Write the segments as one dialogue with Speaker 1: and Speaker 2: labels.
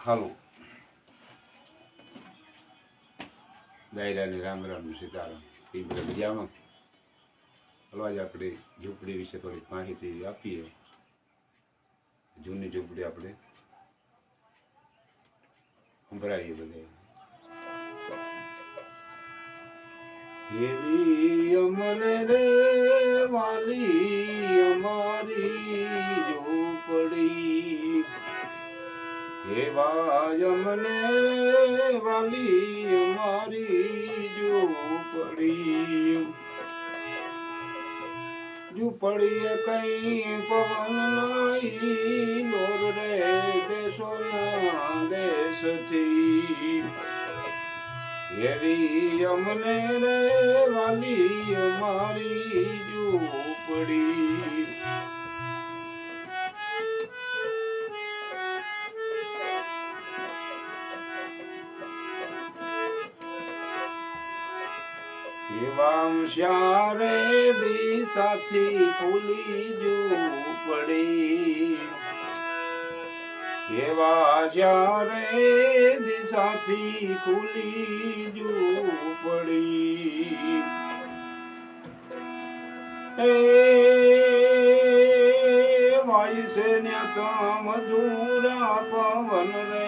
Speaker 1: હાલો દાયરાની રામ રામ સીતારામ પિંપરે મજામાં. હલો આજે આપણે ઝૂંપડી વિશે થોડીક માહિતી આપીએ. જૂની ઝૂંપડી આપણે સંભળાવીએ બધા. એવી અમને રે વાલી અમારી ઝૂંપડી, એવા અમને વાલી અમારી ઝૂંપડી. ઝૂંપડીએ કઈ પવન નાઈ લોર રે દેશોના દેશથી, એવી અમને રે વાલી અમારી ઝૂંપડી. એવા શ્યારે દિશાથી ખુલી ઝૂંપડી, એવા શ્યારે દિશાથી ખુલી ઝૂંપડી. એ વાયુ છે ન્યા મધુરા પવન રે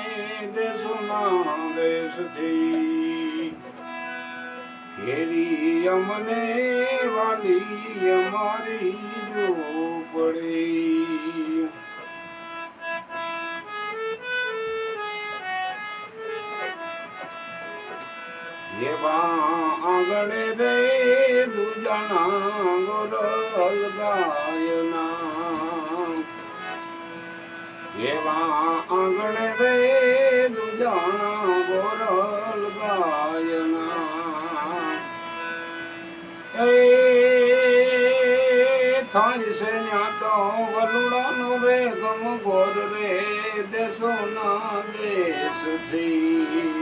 Speaker 1: દેશોના દેશથી, એવી અમને વાલી અમારી ઝૂંપડી. એવા આંગણે રે દુજાણા ગોરલ ગાયના, એવા આંગણે રે દુજાણા ગોરલ ગાયના. એ થાય છે ન્યા તો વલુડાનો રે ગમ ગોર રે દેશોના દેશથી,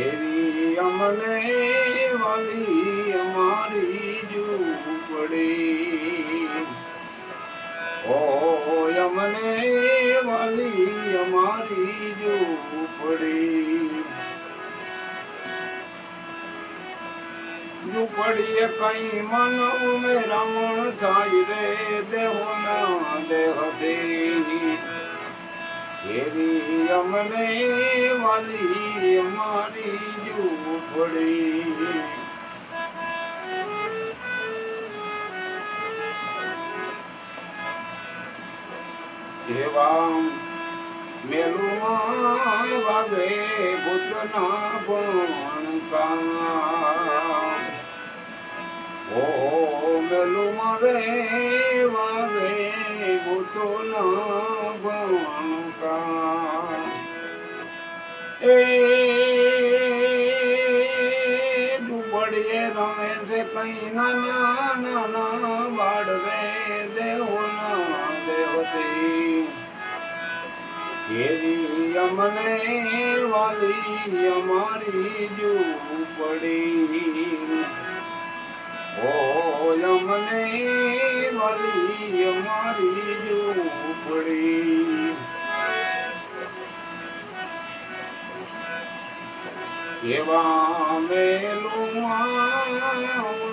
Speaker 1: એવી અમને વાલી અમારી ઝૂંપડી. ઓ અમને વાલી અમારી ઝૂંપડી. ઝૂંપડીએ કઈ માનવ મેરામણ થાય રે દેહોના દેહથી, એવી અમને વાલી અમારી ઝૂંપડી. એવા મેલુમાં વાગે ભૂતના ભણકા, ઓ મેલુમાં રે વાગે ભૂતના ભણકા. એ ઝૂંપડીએ રમે છે કઈ નાના નાના બાળ રે દેવોના દેવથી, એવી અમને વાલી અમારી ઝૂંપડી. ઓ અમને વાલી અમારી ઝૂંપડી. એવા મેલુમાં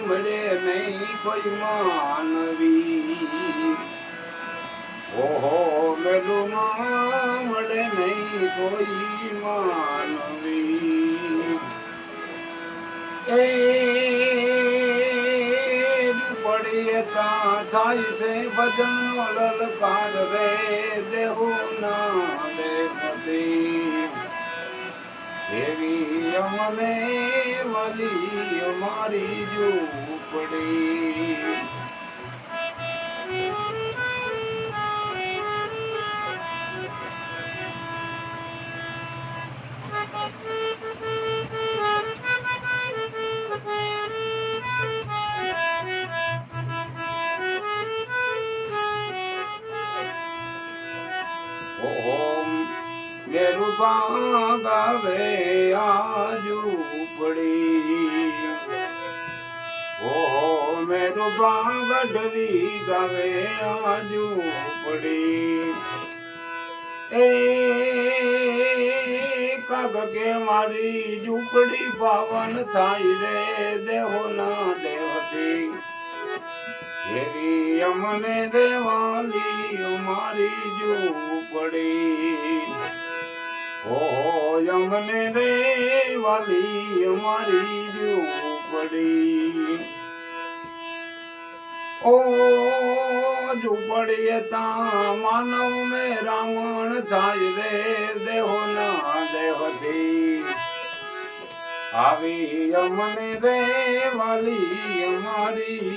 Speaker 1: મળે નહીં કોઈ માનવી, ઓહો મેલુમાં મળે નહીં કોઈ માનવી. એ પડીએ તા થાય છે ભજનનો લલકાર રે દેહોના દેહથી, એવી અમને વાલી અમારી ઝૂંપડી. ઓમ નિર્ભા ગાવે આ ઝૂંપડી, ઓ મેરો ગઢવી ગાવે આ ઝૂંપડી. એ લાગ કે મારી ઝૂંપડી પાવન થાય રે દેહોના દેહથી એવી અમને રેવાલી અમારી ઝૂંપડી ઓ અમને રેવાલી અમારી ઝૂંપડી ઓ ઝૂંપડીએ તા માનવ મે રાવણ થાય રે દેહોના દેહથી આવી અમને રેવાલી અમારી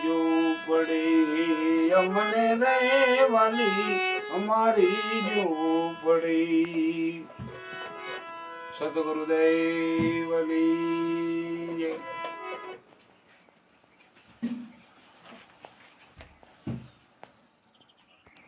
Speaker 1: ઝૂંપડી અમને રેવાલી અમારી ઝૂંપડી સદગુરુદેવની જય.